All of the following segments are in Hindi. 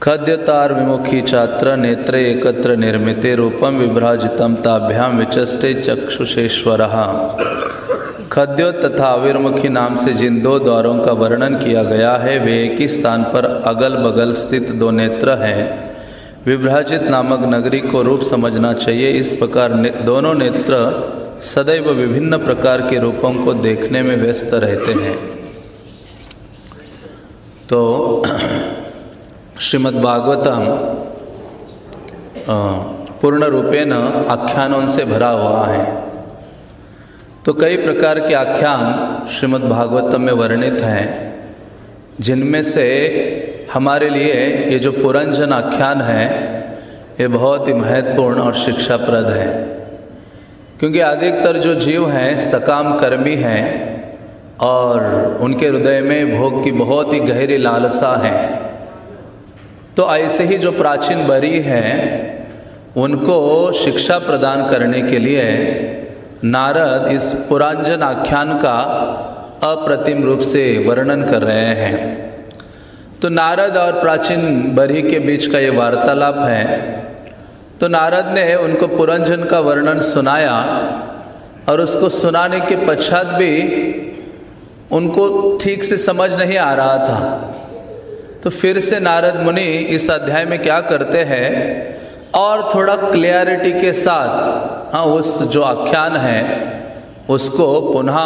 खद्यतार विमुखी छात्र नेत्रे एकत्र निर्मिते रूपम विभ्राजितम ताभ्याम विचस्ते चक्षुषेश्वरः। खद्यो तथा अविर्मुखी नाम से जिन दो द्वारों का वर्णन किया गया है वे एक ही स्थान पर अगल बगल स्थित दो नेत्र हैं। विभ्राजित नामक नगरी को रूप समझना चाहिए। इस प्रकार दोनों नेत्र सदैव विभिन्न प्रकार के रूपों को देखने में व्यस्त रहते हैं। तो श्रीमद् भागवतम पूर्ण रूपेण आख्यानों से भरा हुआ है। तो कई प्रकार के आख्यान श्रीमद् भागवतम में वर्णित हैं, जिनमें से हमारे लिए ये जो पुरंजन आख्यान है ये बहुत ही महत्वपूर्ण और शिक्षाप्रद है, क्योंकि अधिकतर जो जीव हैं सकाम कर्मी हैं और उनके हृदय में भोग की बहुत ही गहरी लालसा है। तो ऐसे ही जो प्राचीन बरी हैं उनको शिक्षा प्रदान करने के लिए नारद इस पुरांजन आख्यान का अप्रतिम रूप से वर्णन कर रहे हैं। तो नारद और प्राचीन बरी के बीच का ये वार्तालाप है। तो नारद ने उनको पुरंजन का वर्णन सुनाया और उसको सुनाने के पश्चात भी उनको ठीक से समझ नहीं आ रहा था। तो फिर से नारद मुनि इस अध्याय में क्या करते हैं और थोड़ा क्लियरिटी के साथ उस जो आख्यान है उसको पुनः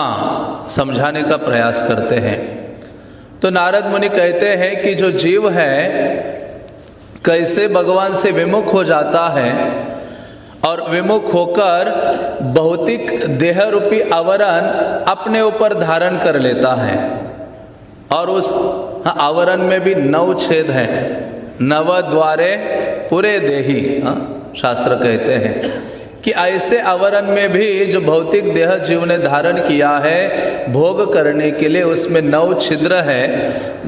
समझाने का प्रयास करते हैं। तो नारद मुनि कहते हैं कि जो जीव है कैसे भगवान से विमुख हो जाता है और विमुख होकर भौतिक देह रूपी आवरण अपने ऊपर धारण कर लेता है, और उस आवरण में भी 9 छेद हैं। नव द्वारे पूरे देही, शास्त्र कहते हैं कि ऐसे आवरण में भी जो भौतिक देह जीव ने धारण किया है भोग करने के लिए, उसमें 9 छिद्र है,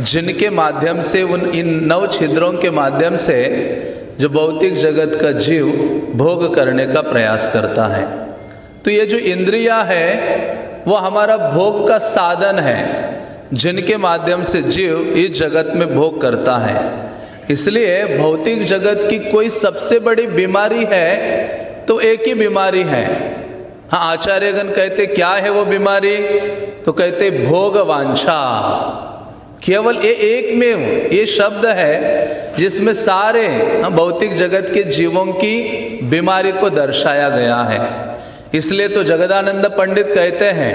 जिनके माध्यम से इन 9 छिद्रों के माध्यम से जो भौतिक जगत का जीव भोग करने का प्रयास करता है। तो ये जो इंद्रियां है वो हमारा भोग का साधन है, जिनके माध्यम से जीव इस जगत में भोग करता है। इसलिए भौतिक जगत की कोई सबसे बड़ी बीमारी है तो एक ही बीमारी है। आचार्यगण कहते क्या है वो बीमारी, तो कहते भोग वांछा। केवल ये एक में ये शब्द है जिसमें सारे भौतिक जगत के जीवों की बीमारी को दर्शाया गया है। इसलिए तो जगदानंद पंडित कहते हैं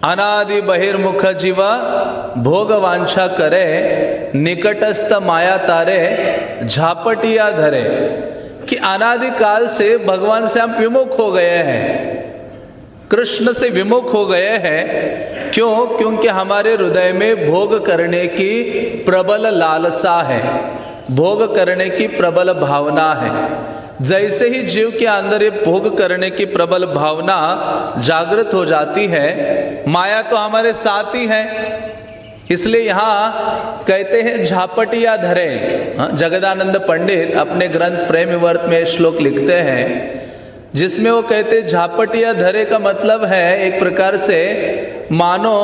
अनादि बहिर्मुख जीवा भोग वांछा करे, निकटस्थ माया तारे झापटिया धरे। कि अनादि काल से भगवान से हम विमुख हो गए हैं, कृष्ण से विमुख हो गए हैं। क्यों? क्योंकि हमारे हृदय में भोग करने की प्रबल लालसा है, भोग करने की प्रबल भावना है। जैसे ही जीव के अंदर ये भोग करने की प्रबल भावना जागृत हो जाती है, माया तो हमारे साथ ही है। इसलिए यहाँ कहते हैं झापटिया धरे। जगदानंद पंडित अपने ग्रंथ प्रेम विवर्त में श्लोक लिखते हैं, जिसमें वो कहते हैं झापटिया धरे का मतलब है एक प्रकार से मानो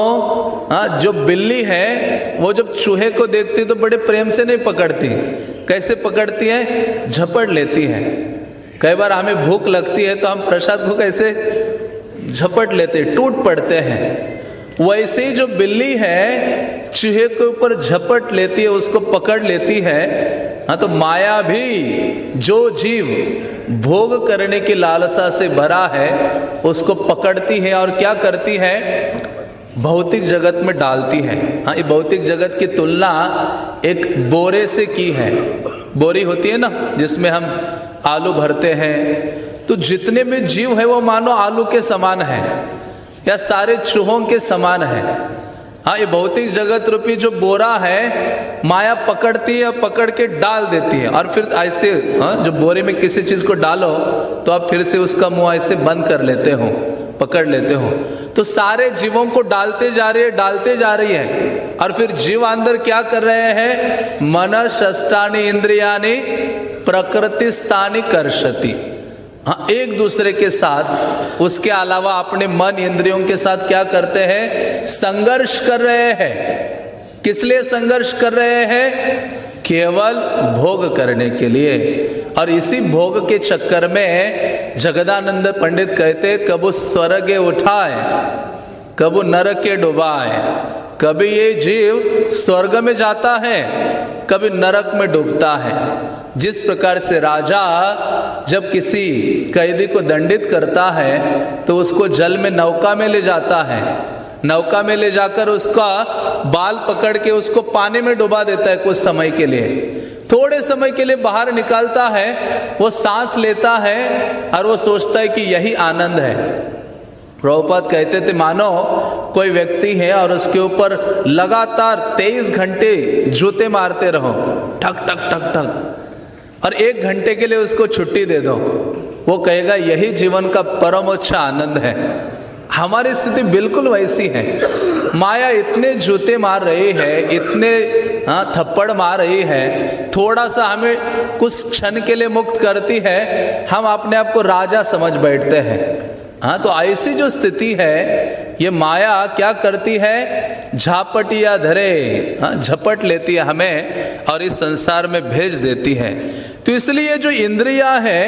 जो बिल्ली है वो जब चूहे को देखती तो बड़े प्रेम से नहीं पकड़ती। कैसे पकड़ती है? झपट लेती है। कई बार हमें भूख लगती है तो हम प्रसाद को कैसे झपट लेते, टूट पड़ते हैं। वैसे ही जो बिल्ली है चूहे के ऊपर झपट लेती है, उसको पकड़ लेती है। तो माया भी जो जीव भोग करने की लालसा से भरा है उसको पकड़ती है और क्या करती है? भौतिक जगत में डालती है। ये भौतिक जगत की तुलना एक बोरे से की है। बोरी होती है ना जिसमें हम आलू भरते हैं, तो जितने भी जीव है वो मानो आलू के समान है या सारे चूहों के समान है। ये भौतिक जगत रूपी जो बोरा है माया पकड़ती है, पकड़ के डाल देती है, और फिर ऐसे जो बोरे में किसी चीज को डालो तो आप फिर से उसका मुंह ऐसे बंद कर लेते हो, पकड़ लेते हो। तो सारे जीवों को डालते जा रही है, डालते जा रही है, और फिर जीव अंदर क्या कर रहे हैं? मन षष्ठानि इंद्रियानि प्रकृतिस्थानि कर्षति। एक दूसरे के साथ, उसके अलावा अपने मन इंद्रियों के साथ क्या करते हैं? संघर्ष कर रहे हैं। किस लिए संघर्ष कर रहे हैं? केवल भोग करने के लिए। और इसी भोग के चक्कर में जगदानंद पंडित कहते, कबू स्वर्ग उठाए कबू नरक के डुबाए। कभी ये जीव स्वर्ग में जाता है, कभी नरक में डूबता है। जिस प्रकार से राजा जब किसी कैदी को दंडित करता है तो उसको जल में नौका में ले जाता है, नौका में ले जाकर उसका बाल पकड़ के उसको पानी में डुबा देता है कुछ समय के लिए, थोड़े समय के लिए बाहर निकालता है, वो सांस लेता है और वो सोचता है कि यही आनंद है। प्रभुपाद कहते थे, मानो कोई व्यक्ति है और उसके ऊपर लगातार 23 घंटे जूते मारते रहो, ठक ठक ठक ठक, और 1 घंटे के लिए उसको छुट्टी दे दो, वो कहेगा यही जीवन का परमोच्च आनंद है। हमारी स्थिति बिल्कुल वैसी है। माया इतने जूते मार रही है, इतने थप्पड़ मार रही है, थोड़ा सा हमें कुछ क्षण के लिए मुक्त करती है, हम अपने आप को राजा समझ बैठते हैं। तो ऐसी जो स्थिति है, ये माया क्या करती है, झापटिया धरे, झपट लेती है हमें और इस संसार में भेज देती है। तो इसलिए जो इंद्रियां है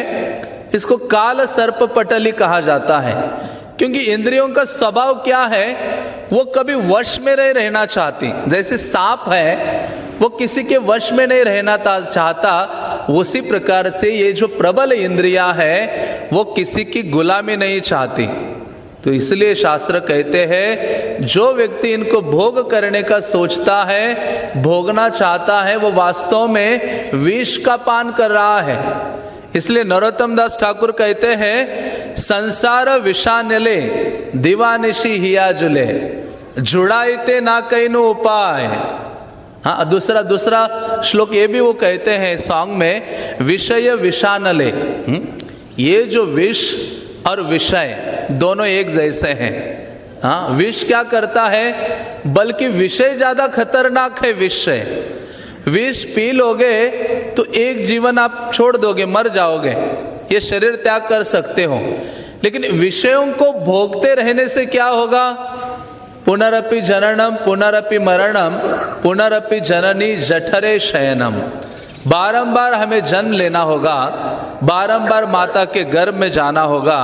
इसको काल सर्प पटली कहा जाता है, क्योंकि इंद्रियों का स्वभाव क्या है, वो कभी वश में नहीं रहना चाहती। जैसे सांप है वो किसी के वश में नहीं रहना चाहता, उसी प्रकार से ये जो प्रबल इंद्रियां है वो किसी की गुलामी नहीं चाहती। तो इसलिए शास्त्र कहते हैं, जो व्यक्ति इनको भोग करने का सोचता है, भोगना चाहता है, वो वास्तव में विष का पान कर रहा है। इसलिए नरोत्तम दास ठाकुर कहते हैं, संसार विषानले दीवानिशी हिया जुले, जुड़ाइते ना कैनु उपाय। दूसरा श्लोक ये भी वो कहते हैं सॉन्ग में, विषय विषानले। ये जो विष और विषय दोनों एक जैसे हैं। विष क्या करता है, बल्कि विषय ज्यादा खतरनाक है। विष पी लोगे तो एक जीवन आप छोड़ दोगे, मर जाओगे, ये शरीर त्याग कर सकते हो। लेकिन विषयों को भोगते रहने से क्या होगा, पुनरपि जननम पुनरपि मरणम पुनरपि जननी जठरे शयनम। बारंबार हमें जन्म लेना होगा, बारंबार माता के गर्भ में जाना होगा।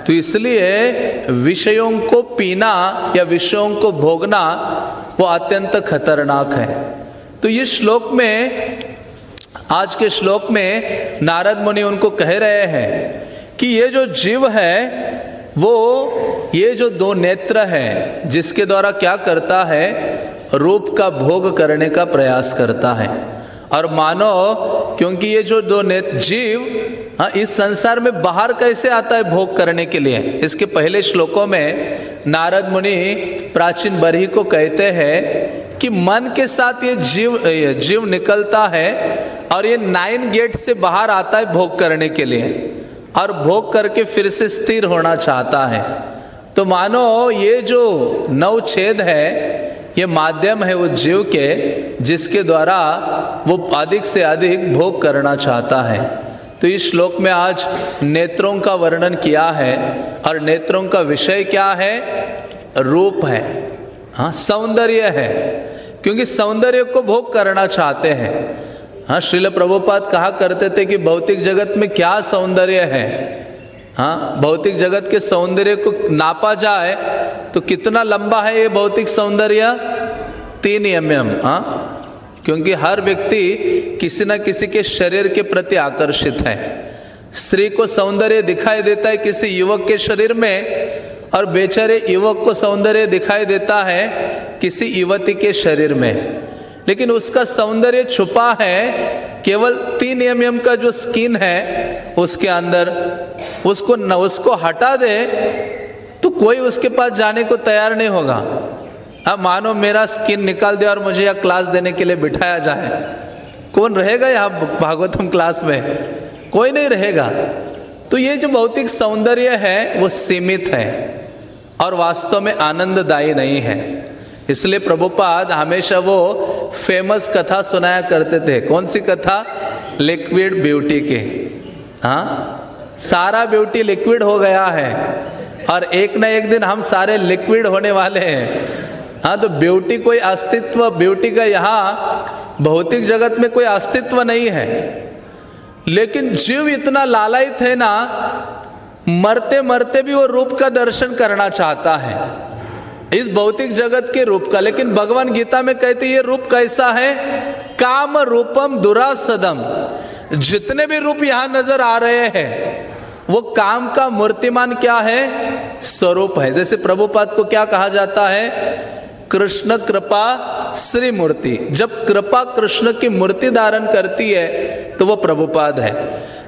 तो इसलिए विषयों को पीना या विषयों को भोगना वो अत्यंत खतरनाक है। तो इस श्लोक में, आज के श्लोक में नारद मुनि उनको कह रहे हैं कि ये जो जीव है वो ये जो 2 नेत्र है, जिसके द्वारा क्या करता है, रूप का भोग करने का प्रयास करता है। और मानो क्योंकि ये जो 2 नेत्र जीव इस संसार में बाहर कैसे आता है भोग करने के लिए, इसके पहले श्लोकों में नारद मुनि प्राचीन बरही को कहते हैं कि मन के साथ ये जीव निकलता है और ये 9 गेट से बाहर आता है भोग करने के लिए, और भोग करके फिर से स्थिर होना चाहता है। तो मानो ये जो 9 छेद है, ये माध्यम है उस जीव के, जिसके द्वारा वो अधिक से अधिक भोग करना चाहता है। तो इस श्लोक में आज नेत्रों का वर्णन किया है, और नेत्रों का विषय क्या है, रूप है, सौंदर्य है, क्योंकि सौंदर्य को भोग करना चाहते हैं। श्रील प्रभुपाद कहा करते थे कि भौतिक जगत में क्या सौंदर्य है। भौतिक जगत के सौंदर्य को नापा जाए तो कितना लंबा है ये भौतिक सौंदर्य, 3 mm। क्योंकि हर व्यक्ति किसी न किसी के शरीर के प्रति आकर्षित है। स्त्री को सौंदर्य दिखाई देता है किसी युवक के शरीर में, और बेचारे युवक को सौंदर्य दिखाई देता है किसी युवती के शरीर में। लेकिन उसका सौंदर्य छुपा है केवल 3 mm का जो स्किन है उसके अंदर। उसको हटा दे तो कोई उसके पास जाने को तैयार नहीं होगा। अब मानो मेरा स्किन निकाल दे और मुझे यहाँ क्लास देने के लिए बिठाया जाए, कौन रहेगा यहाँ भागवतम क्लास में? कोई नहीं रहेगा। तो ये जो भौतिक सौंदर्य है वो सीमित है और वास्तव में आनंददायी नहीं है। इसलिए प्रभुपाद हमेशा वो फेमस कथा सुनाया करते थे। कौन सी कथा? लिक्विड ब्यूटी के। सारा ब्यूटी लिक्विड हो गया है और एक न एक दिन हम सारे लिक्विड होने वाले हैं। हाँ, तो ब्यूटी कोई अस्तित्व, ब्यूटी का यहाँ भौतिक जगत में कोई अस्तित्व नहीं है, लेकिन जीव इतना लालायित है ना, मरते मरते भी वो रूप का दर्शन करना चाहता है, इस भौतिक जगत के रूप का। लेकिन भगवान गीता में कहते ये रूप कैसा है? काम रूपम दुरासदम। जितने भी रूप यहां नजर आ रहे हैं वो काम का मूर्तिमान क्या है? स्वरूप है। जैसे प्रभुपाद को क्या कहा जाता है? कृष्ण कृपा श्री मूर्ति। जब कृपा कृष्ण की मूर्ति धारण करती है तो वो प्रभुपाद है।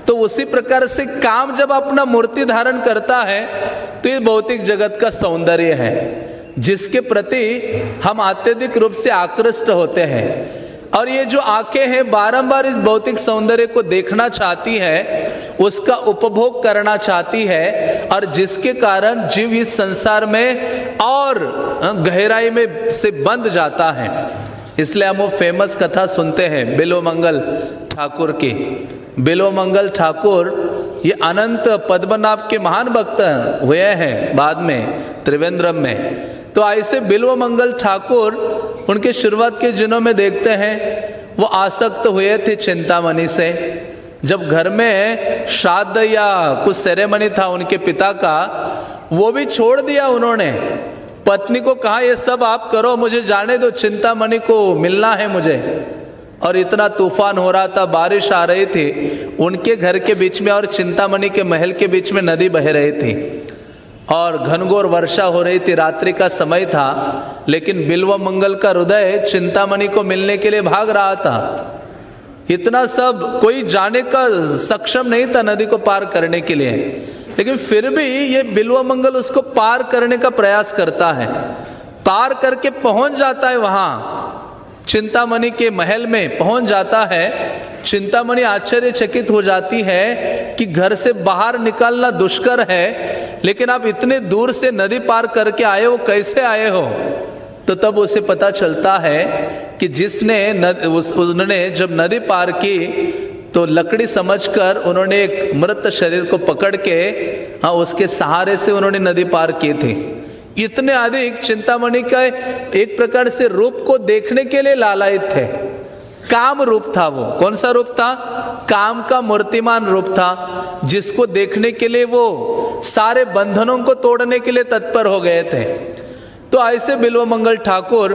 तो उसी प्रकार से काम जब अपना मूर्ति धारण करता है तो ये भौतिक जगत का सौंदर्य है, जिसके प्रति हम अत्यधिक रूप से आकृष्ट होते हैं। और ये जो आंखें हैं बारंबार इस भौतिक सौंदर्य को देखना चाहती है, उसका उपभोग करना चाहती है, और जिसके कारण जीव इस संसार में और गहराई में से बंध जाता है। इसलिए हम वो फेमस कथा सुनते हैं बिल्वमंगल ठाकुर की। बिल्वमंगल ठाकुर ये अनंत पद्मनाभ के महान भक्त हुए हैं बाद में त्रिवेंद्रम में। तो ऐसे बिल्वमंगल ठाकुर उनके शुरुआत के दिनों में देखते हैं वो आसक्त हुए थे चिंतामणि से। जब घर में श्राद्ध या कुछ सेरेमनी था उनके पिता का, वो भी छोड़ दिया उन्होंने। पत्नी को कहा ये सब आप करो, मुझे जाने दो, चिंतामणि को मिलना है मुझे। और इतना तूफान हो रहा था, बारिश आ रही थी उनके घर के बीच में और चिंतामणि के महल के बीच में नदी बह रही थी और घनघोर वर्षा हो रही थी। रात्रि का समय था, लेकिन बिल्वमंगल का हृदय चिंतामणि को मिलने के लिए भाग रहा था। इतना सब कोई जाने का सक्षम नहीं था नदी को पार करने के लिए, लेकिन फिर भी ये बिल्वमंगल उसको पार करने का प्रयास करता है। पार करके पहुंच जाता है वहां चिंतामणि के महल में पहुंच जाता है। चिंतामणि आश्चर्यचकित हो जाती है कि घर से बाहर निकलना दुष्कर है, लेकिन आप इतने दूर से नदी पार करके आए हो, कैसे आए हो? तो तब उसे पता चलता है कि जिसने उन्होंने जब नदी पार की तो लकड़ी समझकर उन्होंने एक मृत शरीर को पकड़ के हाँ उसके सहारे से उन्होंने नदी पार की थी। इतने अधिक चिंतामणि का एक प्रकार से रूप को देखने के लिए लालायित थे। काम रूप था वो। कौन सा रूप था? काम का मूर्तिमान रूप था, जिसको देखने के लिए वो सारे बंधनों को तोड़ने के लिए तत्पर हो गए थे। तो ऐसे बिल्वमंगल ठाकुर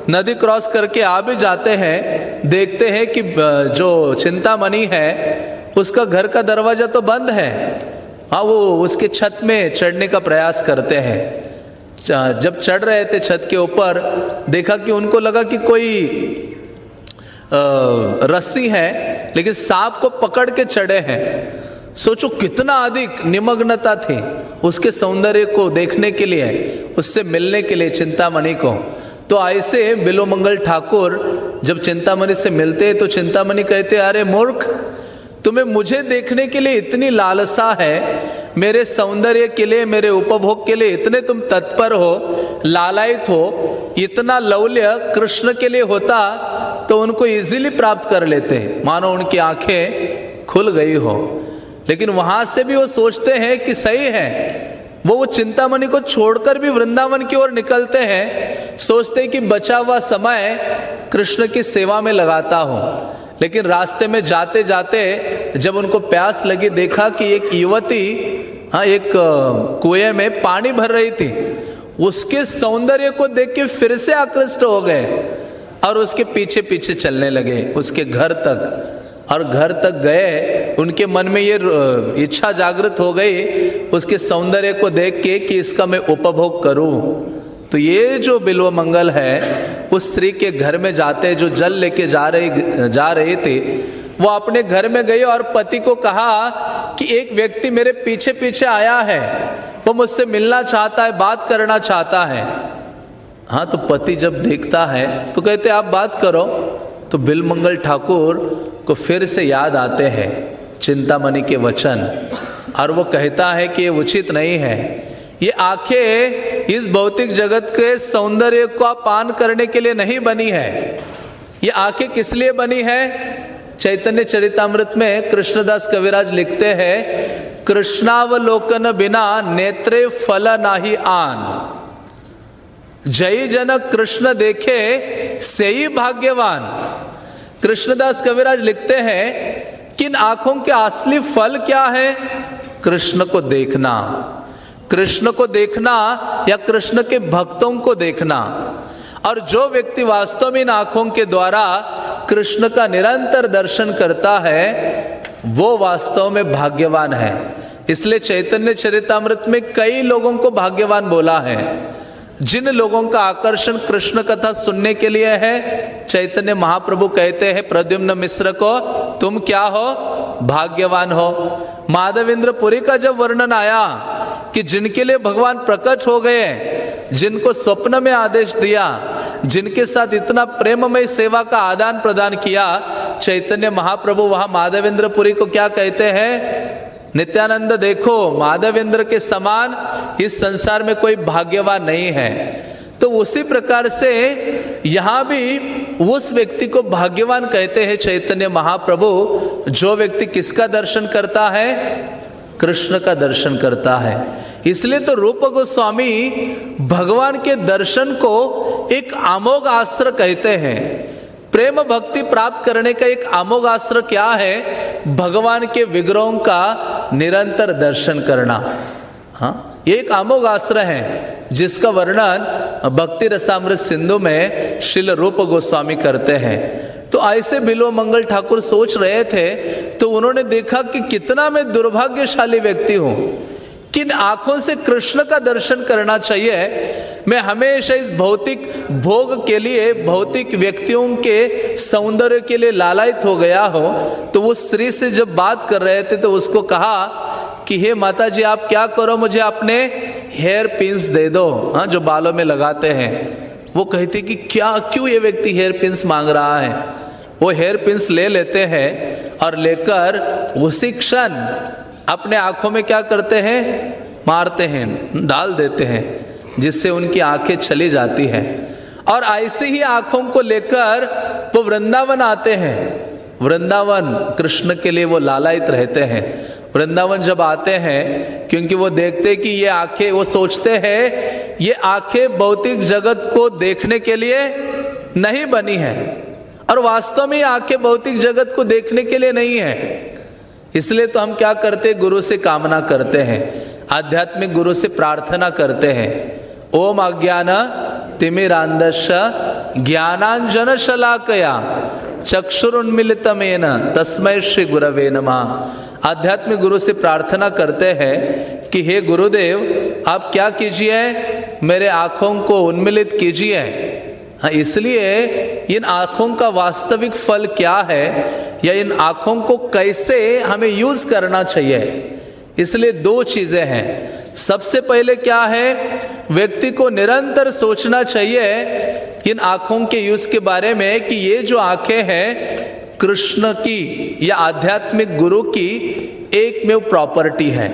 नदी क्रॉस करके आ भी जाते हैं, देखते हैं कि जो चिंतामणि है उसका घर का दरवाजा तो बंद है। हाँ, वो उसके छत में चढ़ने का प्रयास करते हैं। जब चढ़ रहे थे छत के ऊपर, देखा कि उनको लगा कि कोई रस्सी है, लेकिन सांप को पकड़ के चढ़े हैं। सोचो कितना अधिक निमग्नता थी उसके सौंदर्य को देखने के लिए, उससे मिलने के लिए चिंतामणि को। तो ऐसे बिल्वमंगल ठाकुर जब चिंतामणि से मिलते तो चिंतामणि कहते, अरे मूर्ख, तुम्हें मुझे देखने के लिए इतनी लालसा है, मेरे सौंदर्य के लिए, मेरे उपभोग के लिए इतने तुम तत्पर हो, लालायित हो। इतना लौल्य कृष्ण के लिए होता तो उनको इजीली प्राप्त कर लेते, मानो उनकी आंखें खुल गई हो। लेकिन वहां से भी वो सोचते हैं कि सही है, वो चिंतामणि को छोड़कर भी वृंदावन की ओर निकलते हैं, सोचते हैं कि बचा हुआ समय कृष्ण की सेवा में लगाता हूं। लेकिन रास्ते में जाते जाते जब उनको प्यास लगी, देखा कि एक युवती एक कुएं में पानी भर रही थी। उसके सौंदर्य को देख के फिर से आकृष्ट हो गए और उसके पीछे पीछे चलने लगे उसके घर तक। और घर तक गए, उनके मन में ये इच्छा जागृत हो गई उसके सौंदर्य को देख के कि इसका मैं उपभोग करूं। तो ये जो बिल्वमंगल है उस स्त्री के घर में जाते, जो जल लेके जा रही थी, वो अपने घर में गई और पति को कहा कि एक व्यक्ति मेरे पीछे पीछे आया है, वो मुझसे मिलना चाहता है, बात करना चाहता है। हाँ, तो पति जब देखता है तो कहते आप बात करो। तो बिल्वमंगल ठाकुर को फिर से याद आते हैं चिंतामणि के वचन, और वो कहता है कि ये उचित नहीं है। ये आंखें इस भौतिक जगत के सौंदर्य को पान करने के लिए नहीं बनी है। ये आंखें किस लिए बनी है? चैतन्य चरितामृत में कृष्णदास कविराज लिखते हैं, कृष्णावलोकन बिना नेत्रे फल नाही आन। जय जनक कृष्ण देखे से ही भाग्यवान। कृष्णदास कविराज लिखते हैं कि इन आंखों के असली फल क्या है? कृष्ण को देखना, कृष्ण को देखना या कृष्ण के भक्तों को देखना। और जो व्यक्ति वास्तव में इन आंखों के द्वारा कृष्ण का निरंतर दर्शन करता है वो वास्तव में भाग्यवान है। इसलिए चैतन्य चरितामृत में कई लोगों को भाग्यवान बोला है। जिन लोगों का आकर्षण कृष्ण कथा सुनने के लिए है, चैतन्य महाप्रभु कहते हैं प्रद्युम्न मिश्र को, तुम क्या हो? भाग्यवान हो। माधवेंद्र पुरी का जब वर्णन आया कि जिनके लिए भगवान प्रकट हो गए, जिनको स्वप्न में आदेश दिया, जिनके साथ इतना प्रेममय सेवा का आदान प्रदान किया, चैतन्य महाप्रभु वहां माधवेंद्र पुरी को क्या कहते हैं? नित्यानंद देखो, माधवेंद्र के समान इस संसार में कोई भाग्यवान नहीं है। तो उसी प्रकार से यहां भी उस व्यक्ति को भाग्यवान कहते हैं चैतन्य महाप्रभु, जो व्यक्ति किसका दर्शन करता है? कृष्ण का दर्शन करता है। इसलिए तो रूप गोस्वामी भगवान के दर्शन को एक अमोघ अस्त्र कहते हैं। प्रेम भक्ति प्राप्त करने का एक अमोघ अस्त्र क्या है? भगवान के विग्रहों का निरंतर दर्शन करना। हाँ, ये एक अमोघ अस्त्र है जिसका वर्णन भक्ति रसामृत सिंधु में श्रील रूप गोस्वामी करते हैं। तो ऐसे बिल्व मंगल ठाकुर सोच रहे थे तो उन्होंने देखा कि कितना मैं दुर्भाग्यशाली व्यक्ति हूं, किन आंखों से कृष्ण का दर्शन करना चाहिए। मैं हमेशा इस भौतिक भोग के लिए, भौतिक व्यक्तियों के सौंदर्य के लिए लालायित हो गया हो। तो वो स्त्री से जब बात कर रहे थे तो उसको कहा कि हे माता जी, आप क्या करो, मुझे अपने हेयर पिन्स दे दो, हाँ, जो बालों में लगाते हैं। वो कहती कि क्या, क्यों ये व्यक्ति हेयर पिन्स मांग रहा है? वो हेयर पिन्स ले लेते हैं और लेकर उसी क्षण अपने आंखों में क्या करते हैं? मारते हैं, डाल देते हैं, जिससे उनकी आंखें चली जाती हैं। और ऐसी ही आंखों को लेकर वो वृंदावन आते हैं। वृंदावन कृष्ण के लिए वो लालायित रहते हैं। वृंदावन जब आते हैं, क्योंकि वो देखते कि ये आंखें, वो सोचते हैं ये आंखें भौतिक जगत को देखने के लिए नहीं बनी है, और वास्तव में आंखें भौतिक जगत को देखने के लिए नहीं है। इसलिए तो हम क्या करते? गुरु से कामना करते हैं, आध्यात्मिक गुरु से प्रार्थना करते हैं। ओम अज्ञान तिमिरांधस्य ज्ञानांजन शलाकया चक्षुरुन्मीलितमेन तस्मै श्री गुरवे नमः। आध्यात्मिक गुरु से प्रार्थना करते हैं कि हे गुरुदेव, आप क्या कीजिए, मेरे आंखों को उन्मीलित कीजिए। हाँ, इसलिए इन आंखों का वास्तविक फल क्या है या इन आंखों को कैसे हमें यूज करना चाहिए, इसलिए दो चीजें हैं। सबसे पहले क्या है? व्यक्ति को निरंतर सोचना चाहिए इन आंखों के यूज के बारे में कि ये जो आंखें हैं कृष्ण की या आध्यात्मिक गुरु की एकमेव प्रॉपर्टी है।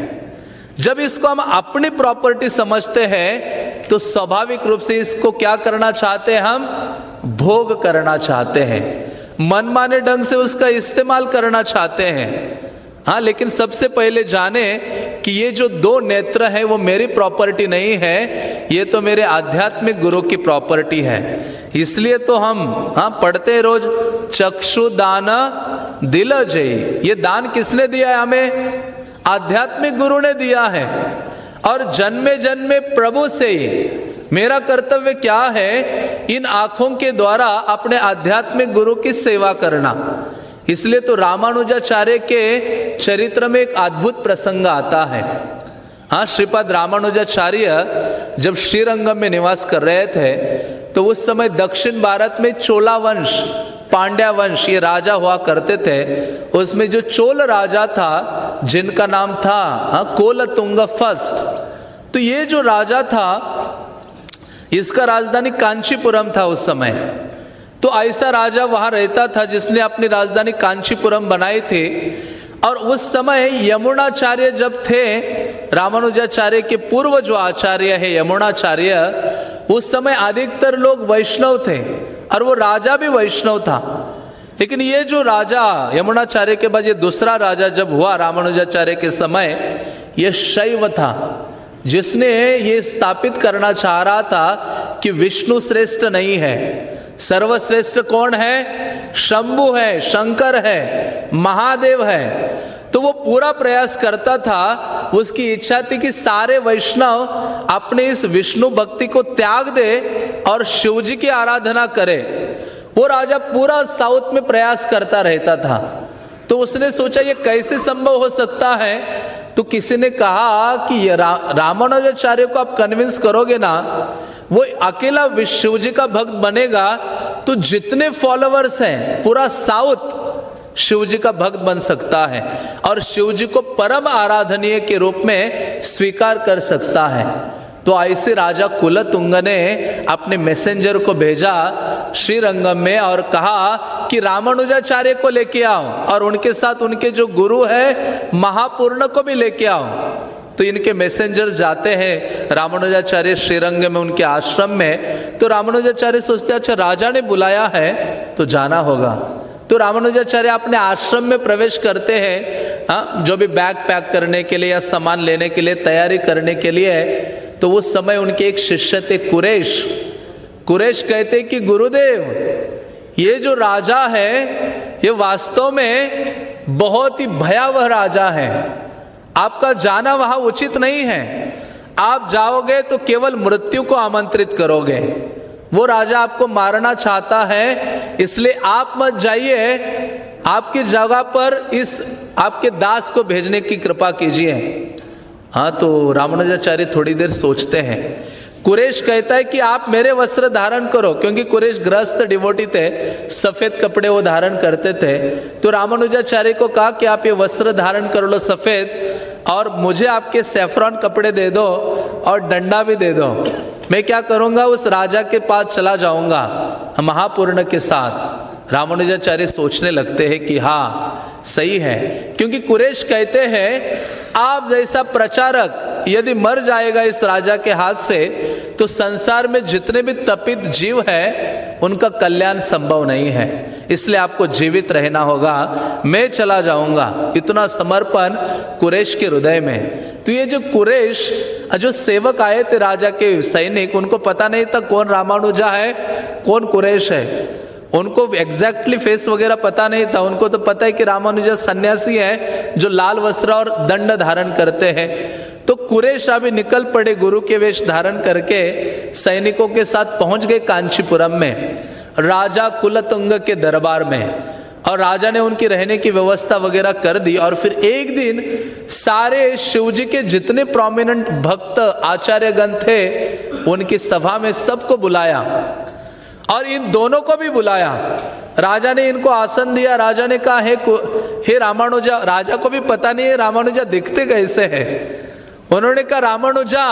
जब इसको हम अपनी प्रॉपर्टी समझते हैं तो स्वाभाविक रूप से इसको क्या करना चाहते हैं? हम भोग करना चाहते हैं, मनमाने ढंग से उसका इस्तेमाल करना चाहते हैं। हाँ, लेकिन सबसे पहले जाने कि ये जो दो नेत्र है वो मेरी प्रॉपर्टी नहीं है, ये तो मेरे आध्यात्मिक गुरु की प्रॉपर्टी है। इसलिए तो हम पढ़ते हैं रोज, चक्षु दान दिल जय। ये दान किसने दिया है हमें? आध्यात्मिक गुरु ने दिया है। और जन्मे जन्मे प्रभु से मेरा कर्तव्य क्या है? इन आंखों के द्वारा अपने आध्यात्मिक गुरु की सेवा करना। इसलिए तो रामानुजाचार्य के चरित्र में एक अद्भुत प्रसंग आता है। हाँ, श्रीपाद रामानुजाचार्य जब श्रीरंगम में निवास कर रहे थे तो उस समय दक्षिण भारत में चोला वंश, पांड्या वंश, ये राजा हुआ करते थे। उसमें जो चोल राजा था जिनका नाम था कोलतुंग फर्स्ट, तो ये जो राजा था इसका राजधानी कांचीपुरम था उस समय। तो ऐसा राजा वहां रहता था जिसने अपनी राजधानी कांचीपुरम बनाई थी। और उस समय यमुनाचार्य जब थे, रामानुजाचार्य के पूर्व जो आचार्य है यमुनाचार्य, उस समय अधिकतर लोग वैष्णव थे और वो राजा भी वैष्णव था। लेकिन ये जो राजा यमुनाचार्य के बाद ये दूसरा राजा जब हुआ रामानुजाचार्य के समय, ये शैव था। जिसने ये स्थापित करना चाह रहा था कि विष्णु श्रेष्ठ नहीं है, सर्वश्रेष्ठ कौन है? शंभु है, शंकर है, महादेव है। तो वो पूरा प्रयास करता था, उसकी इच्छा थी कि सारे वैष्णव अपने इस विष्णु भक्ति को त्याग दे और शिव जी की आराधना करे। वो राजा पूरा साउथ में प्रयास करता रहता था। तो उसने सोचा ये कैसे संभव हो सकता है? तो किसी ने कहा कि ये रामानुजाचार्य को आप कन्विंस करोगे ना, वो अकेला शिव जी का भक्त बनेगा तो जितने फॉलोअर्स हैं पूरा साउथ शिव जी का भक्त बन सकता है और शिव जी को परम आराधनीय के रूप में स्वीकार कर सकता है। तो ऐसे राजा कुलतुंग ने अपने मैसेंजर को भेजा श्रीरंगम में और कहा कि रामानुजाचार्य को लेके आओ और उनके साथ उनके जो गुरु है महापूर्ण को भी लेके आओ। तो इनके मैसेंजर्स जाते हैं रामानुजाचार्य श्रीरंग में उनके आश्रम में। तो रामानुजाचार्य सोचते अच्छा राजा ने बुलाया है तो जाना होगा। तो रामानुजाचार्य अपने आश्रम में प्रवेश करते हैं, जो भी बैग पैक करने के लिए या सामान लेने के लिए तैयारी करने के लिए। तो उस समय उनके एक शिष्य थे कुरेश। कुरेश कहते कि गुरुदेव ये जो राजा है ये वास्तव में बहुत ही भयावह राजा है, आपका जाना वहां उचित नहीं है। आप जाओगे तो केवल मृत्यु को आमंत्रित करोगे। वो राजा आपको मारना चाहता है, इसलिए आप मत जाइए, आपकी जगह पर इस आपके दास को भेजने की कृपा कीजिए। हाँ, तो रामानुजाचार्य थोड़ी देर सोचते हैं। कुरेश कहता है कि आप मेरे वस्त्र धारण करो, क्योंकि कुरेश गृहस्थ डिवोटी थे, सफेद कपड़े वो धारण करते थे। तो रामानुजाचार्य को कहा कि आप ये वस्त्र धारण कर लो सफेद, और मुझे आपके सैफरॉन कपड़े दे दो और डंडा भी दे दो। मैं क्या करूंगा, उस राजा के पास चला जाऊंगा महापूर्ण के साथ। रामानुजाचार्य सोचने लगते हैं कि हाँ सही है, क्योंकि कुरेश कहते हैं आप जैसा प्रचारक यदि मर जाएगा इस राजा के हाथ से तो संसार में जितने भी तपित जीव है उनका कल्याण संभव नहीं है, इसलिए आपको जीवित रहना होगा, मैं चला जाऊंगा। इतना समर्पण कुरेश के हृदय में। तो ये जो कुरेश जो सेवक आए थे राजा के सैनिक, उनको पता नहीं था कौन रामानुजा है कौन कुरेश है। उनको एग्जैक्टली फेस वगैरह पता नहीं था। उनको तो पता है कि रामानुजा सन्यासी है जो लाल वस्त्र और दंड धारण करते हैं। तो कुरेश अभी निकल पड़े गुरु के वेश धारण करके, सैनिकों के साथ पहुंच गए कांचीपुरम में राजा कुलतुंग के दरबार में। और राजा ने उनकी रहने की व्यवस्था वगैरह कर दी। और फिर एक दिन सारे शिवजी के जितने प्रोमिनेंट भक्त आचार्यगण थे उनकी सभा में सबको बुलाया और इन दोनों को भी बुलाया। राजा ने इनको आसन दिया। राजा ने कहा हे रामानुजा, राजा को भी पता नहीं है रामानुजा दिखते कैसे हैं। उन्होंने कहा रामानुजा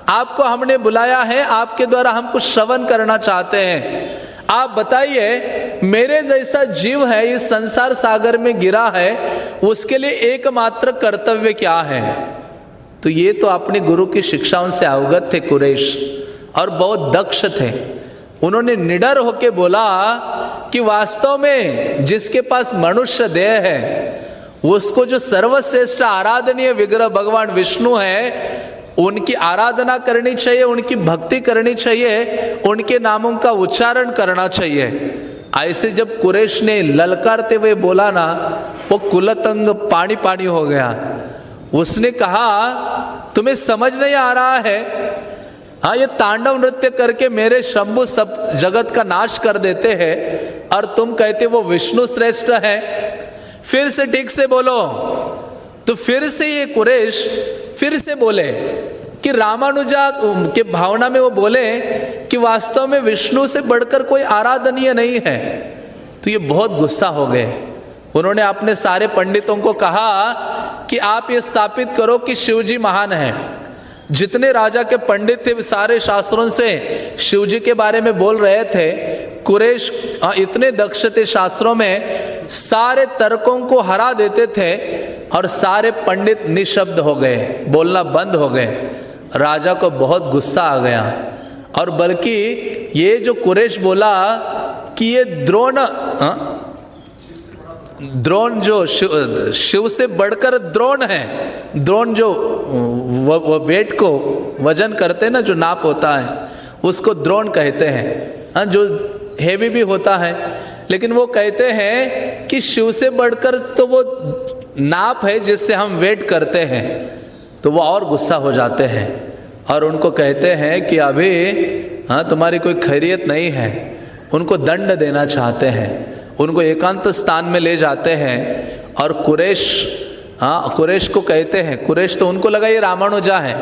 आपको हमने बुलाया है, आपके द्वारा हम कुछ श्रवण करना चाहते हैं। आप बताइए मेरे जैसा जीव है इस संसार सागर में गिरा है, उसके लिए एकमात्र कर्तव्य क्या है। तो ये तो अपने गुरु की शिक्षाओं से अवगत थे कुरेश और बहुत दक्ष थे। उन्होंने निडर होके बोला कि वास्तव में जिसके पास मनुष्य देह है उसको जो सर्वश्रेष्ठ आराधनीय विग्रह भगवान विष्णु है उनकी आराधना करनी चाहिए, उनकी भक्ति करनी चाहिए, उनके नामों का उच्चारण करना चाहिए। ऐसे जब कुरेश ने ललकारते हुए बोला ना, वो कुलतुंग पानी पानी हो गया। उसने कहा तुम्हें समझ नहीं आ रहा है, हाँ ये तांडव नृत्य करके मेरे शंभु सब जगत का नाश कर देते हैं और तुम कहते वो विष्णु श्रेष्ठ है। फिर से ठीक से बोलो। तो फिर से ये कुरेश फिर से बोले कि रामानुजा के भावना में वो बोले कि वास्तव में विष्णु से बढ़कर कोई आराधनीय नहीं है। तो ये बहुत गुस्सा हो गए। उन्होंने अपने सारे पंडितों को कहा कि आप ये स्थापित करो कि शिवजी महान है। जितने राजा के पंडित थे सारे शास्त्रों से शिवजी के बारे में बोल रहे थे। कुरेश इतने दक्ष थे शास्त्रों में, सारे तर्कों को हरा देते थे और सारे पंडित निशब्द हो गए, बोलना बंद हो गए। राजा को बहुत गुस्सा आ गया और बल्कि ये जो कुरेश बोला कि ये द्रोण द्रोण जो शिव से बढ़कर द्रोण है, द्रोण जो वेट को वजन करते हैं ना, जो नाप होता है उसको द्रोण कहते हैं। हाँ, जो हेवी भी होता है, लेकिन वो कहते हैं कि शिव से बढ़कर तो वो नाप है जिससे हम वेट करते हैं। तो वो और गुस्सा हो जाते हैं और उनको कहते हैं कि अभी तुम्हारी कोई खैरियत नहीं है। उनको दंड देना चाहते हैं, उनको एकांत स्थान में ले जाते हैं और कुरैश को कहते हैं, कुरैश तो उनको लगा ये रामानुजा है,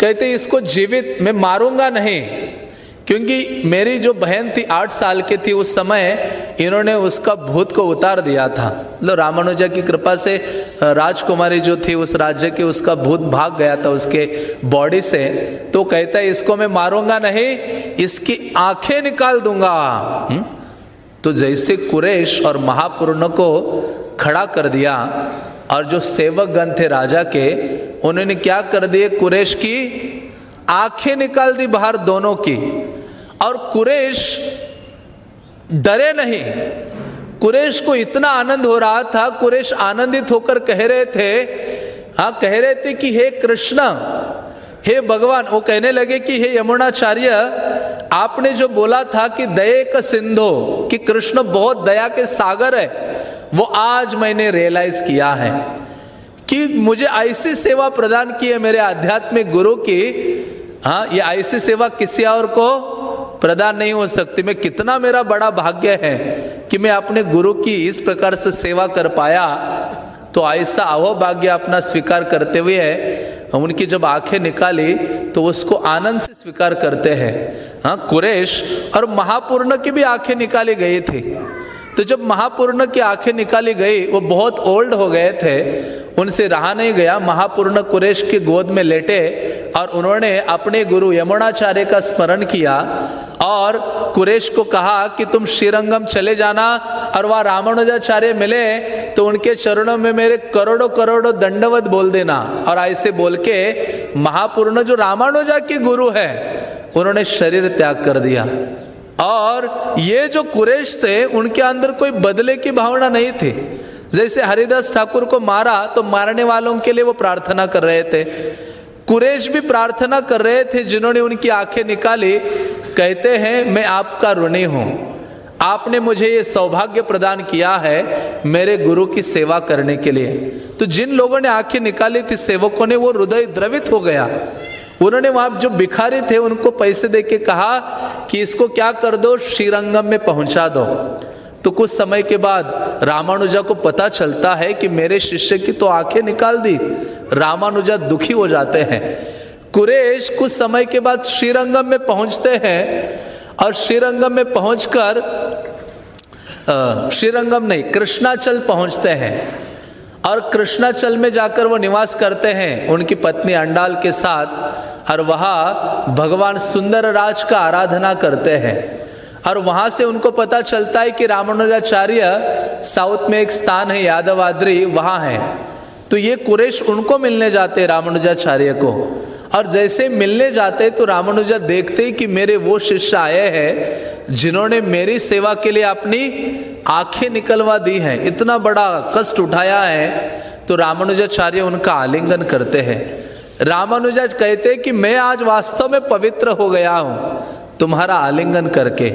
कहते इसको जीवित मैं मारूंगा नहीं, क्योंकि मेरी जो बहन थी 8 साल की थी उस समय इन्होंने उसका भूत को उतार दिया था। मतलब रामानुजा की कृपा से राजकुमारी जो थी उस राज्य की, उसका भूत भाग गया था उसके बॉडी से। तो कहता है इसको मैं मारूंगा नहीं, इसकी आंखें निकाल दूंगा। तो जैसे कुरैश और महापुरुष को खड़ा कर दिया और जो सेवक गण थे राजा के, उन्होंने क्या कर दिए, कुरैश की आंखें निकाल दी बाहर दोनों की। और कुरैश डरे नहीं, कुरैश को इतना आनंद हो रहा था, कुरैश आनंदित होकर कह रहे थे कि हे कृष्ण, हे भगवान। वो कहने लगे कि हे यमुनाचार्य, आपने जो बोला था कि दया का सिंधु, कि कृष्ण बहुत दया के सागर है, वो आज मैंने रियलाइज किया है कि मुझे ऐसी सेवा प्रदान की है मेरे आध्यात्मिक गुरु की। ये ऐसी सेवा किसी और को प्रदान नहीं हो सकती। मैं कितना मेरा बड़ा भाग्य है कि मैं अपने गुरु की इस प्रकार से सेवा कर पाया। तो ऐसा अहोभाग्य अपना स्वीकार करते हुए उनकी जब आंखें निकाली तो उसको आनंद से स्वीकार करते हैं। कुरैश और महापूर्ण की भी आंखें निकाली गई थी। तो जब महापूर्ण की आंखें निकाली गई, वो बहुत ओल्ड हो गए थे, उनसे रहा नहीं गया। महापूर्ण कुरैश की गोद में लेटे और उन्होंने अपने गुरु यमुनाचार्य का स्मरण किया और कुरैश को कहा कि तुम श्रीरंगम चले जाना और वहाँ रामानुजाचार्य मिले तो उनके चरणों में मेरे करोड़ों करोड़ों दंडवत बोल देना। और ऐसे बोल के महापूर्ण जो रामानुजा के गुरु है, उन्होंने शरीर त्याग कर दिया। और ये जो कुरैश थे उनके अंदर कोई बदले की भावना नहीं थी। जैसे हरिदास ठाकुर को मारा तो मारने वालों के लिए वो प्रार्थना कर रहे थे, कुरैश भी प्रार्थना कर रहे थे जिन्होंने उनकी आंखें निकाली। कहते हैं मैं आपका ऋणी हूं, आपने मुझे ये सौभाग्य प्रदान किया है मेरे गुरु की सेवा करने के लिए। तो जिन लोगों ने आंखें निकाली थी सेवकों ने, वो हृदय द्रवित हो गया। उन्होंने वहां जो भिखारी थे उनको पैसे देके कहा कि इसको क्या कर दो, श्रीरंगम में पहुंचा दो। तो कुछ समय के बाद रामानुजा को पता चलता है कि मेरे शिष्य की तो आंखें निकाल दी। रामानुजा दुखी हो जाते हैं। कुरैश कुछ समय के बाद श्रीरंगम में पहुंचते हैं और श्रीरंगम में पहुंचकर श्रीरंगम नहीं, कृष्णाचल पहुंचते हैं और कृष्णाचल में जाकर वो निवास करते हैं उनकी पत्नी अंडाल के साथ। और वहाँ भगवान सुंदर राज का आराधना करते हैं। और वहाँ से उनको पता चलता है कि रामानुजाचार्य साउथ में एक स्थान है यादवाद्री, वहाँ है। तो ये कुरैश उनको मिलने जाते हैं रामानुजाचार्य को। और जैसे मिलने जाते तो रामानुजा देखते ही कि मेरे वो शिष्य आए हैं जिन्होंने मेरी सेवा के लिए अपनी आंखें निकलवा दी हैं, इतना बड़ा कष्ट उठाया है। तो रामानुजाचार्य उनका आलिंगन करते हैं। रामानुजा कहते हैं कि मैं आज वास्तव में पवित्र हो गया हूँ तुम्हारा आलिंगन करके।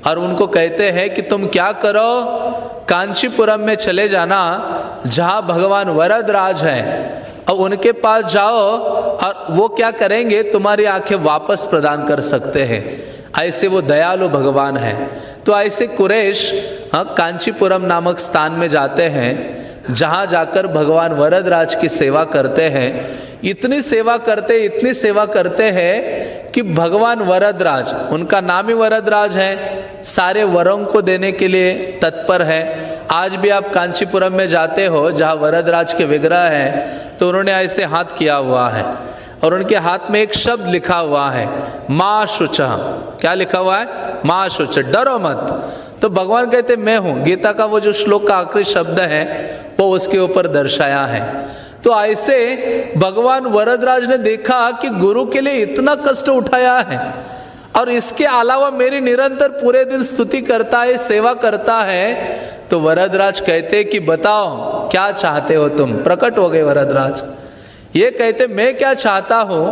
और उनको कहते हैं कि तुम क्या करो, कांचीपुरम में चले जाना जहाँ भगवान वरदराज हैं, और उनके पास जाओ और वो क्या करेंगे, तुम्हारी आंखें वापस प्रदान कर सकते हैं। ऐसे वो दयालु भगवान हैं। तो ऐसे कुरैश कांचीपुरम नामक स्थान में जाते हैं, जहाँ जाकर भगवान वरदराज की सेवा करते हैं। इतनी सेवा करते हैं कि भगवान वरदराज, उनका नाम ही वरदराज है, सारे वरों को देने के लिए तत्पर है। आज भी आप कांचीपुरम में जाते हो जहाँ वरदराज के विग्रह हैं, तो उन्होंने ऐसे हाथ किया हुआ है और उनके हाथ में एक शब्द लिखा हुआ है, माँ शुच। क्या लिखा हुआ है? माँ शुच, डरो मत। तो भगवान कहते मैं हूँ। गीता का वो जो श्लोक का आखिरी शब्द है वो उसके ऊपर दर्शाया है। तो ऐसे भगवान वरदराज ने देखा कि गुरु के लिए इतना कष्ट उठाया है और इसके अलावा मेरी निरंतर पूरे दिन स्तुति करता है, सेवा करता है, तो वरदराज कहते कि बताओ क्या चाहते हो तुम। प्रकट हो गए वरदराज। ये कहते मैं क्या चाहता हूं,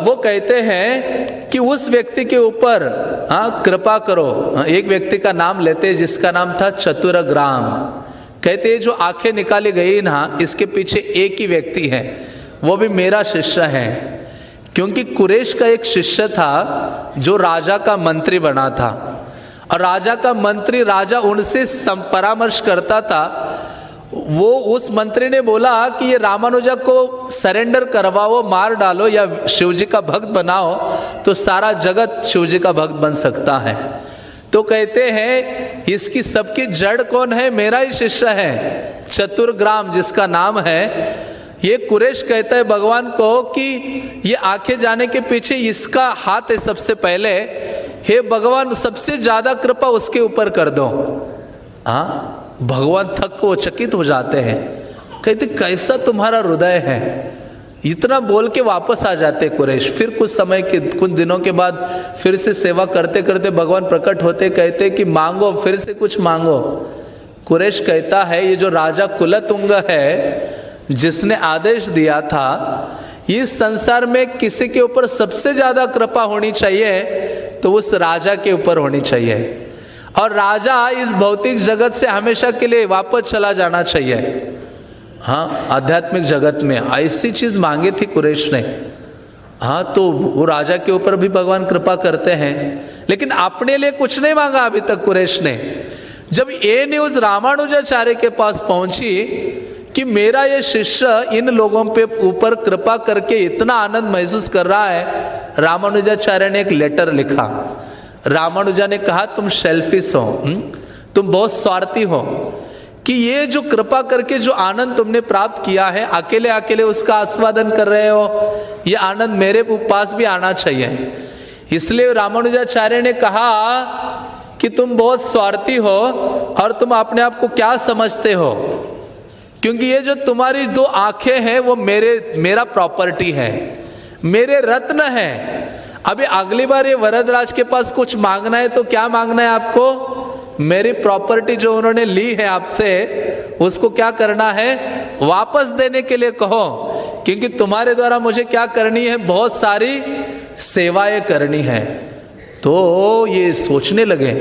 वो कहते हैं कि उस व्यक्ति के ऊपर कृपा करो। एक व्यक्ति का नाम लेते जिसका नाम था चतुरग्राम। कहते जो आंखें निकाली गई ना, इसके पीछे एक ही व्यक्ति है, वो भी मेरा शिष्य है। क्योंकि कुरैश का एक शिष्य था जो राजा का मंत्री बना था, और राजा का मंत्री, राजा उनसे परामर्श करता था। वो उस मंत्री ने बोला कि ये रामानुजा को सरेंडर करवाओ, मार डालो या शिवजी का भक्त बनाओ तो सारा जगत शिवजी का भक्त बन सकता है। तो कहते हैं इसकी सबकी जड़ कौन है? मेरा ही शिष्य है चतुरग्राम जिसका नाम है। ये कुरैश कहता है भगवान को कि ये आंखें जाने के पीछे इसका हाथ है सबसे पहले। हे भगवान, सबसे ज्यादा कृपा उसके ऊपर कर दो। भगवान थक को चकित हो जाते हैं, कहते कैसा तुम्हारा हृदय है। इतना बोल के वापस आ जाते कुरैश। फिर कुछ दिनों के बाद फिर से सेवा करते करते भगवान प्रकट होते, कहते कि मांगो, फिर से कुछ मांगो। कुरैश कहता है ये जो राजा कुलतुंग है जिसने आदेश दिया था, इस संसार में किसी के ऊपर सबसे ज्यादा कृपा होनी चाहिए तो उस राजा के ऊपर होनी चाहिए, और राजा इस भौतिक जगत से हमेशा के लिए वापस चला जाना चाहिए। आध्यात्मिक जगत में ऐसी चीज मांगी थी कुरैश ने। तो वो राजा के ऊपर भी भगवान कृपा करते हैं, लेकिन अपने लिए कुछ नहीं मांगा अभी तक कुरैश ने। जब ये न्यूज रामानुजाचार्य के पास पहुंची कि मेरा ये शिष्य इन लोगों पे ऊपर कृपा करके इतना आनंद महसूस कर रहा है, रामानुजाचार्य ने एक लेटर लिखा। रामानुजा ने कहा तुम सेल्फिश हो, तुम बहुत स्वार्थी हो, कि ये जो कृपा करके जो आनंद तुमने प्राप्त किया है, अकेले अकेले उसका आस्वादन कर रहे हो, ये आनंद मेरे पास भी आना चाहिए। इसलिए रामानुजाचार्य ने कहा कि तुम बहुत स्वार्थी हो और तुम अपने आप को क्या समझते हो, क्योंकि ये जो तुम्हारी दो आंखें हैं वो मेरा प्रॉपर्टी है, मेरे रत्न है। अभी अगली बार ये वरदराज के पास कुछ मांगना है तो क्या मांगना है आपको? मेरी प्रॉपर्टी जो उन्होंने ली है आपसे, उसको क्या करना है? वापस देने के लिए कहो, क्योंकि तुम्हारे द्वारा मुझे क्या करनी है? बहुत सारी सेवाएं करनी है। तो ये सोचने लगे।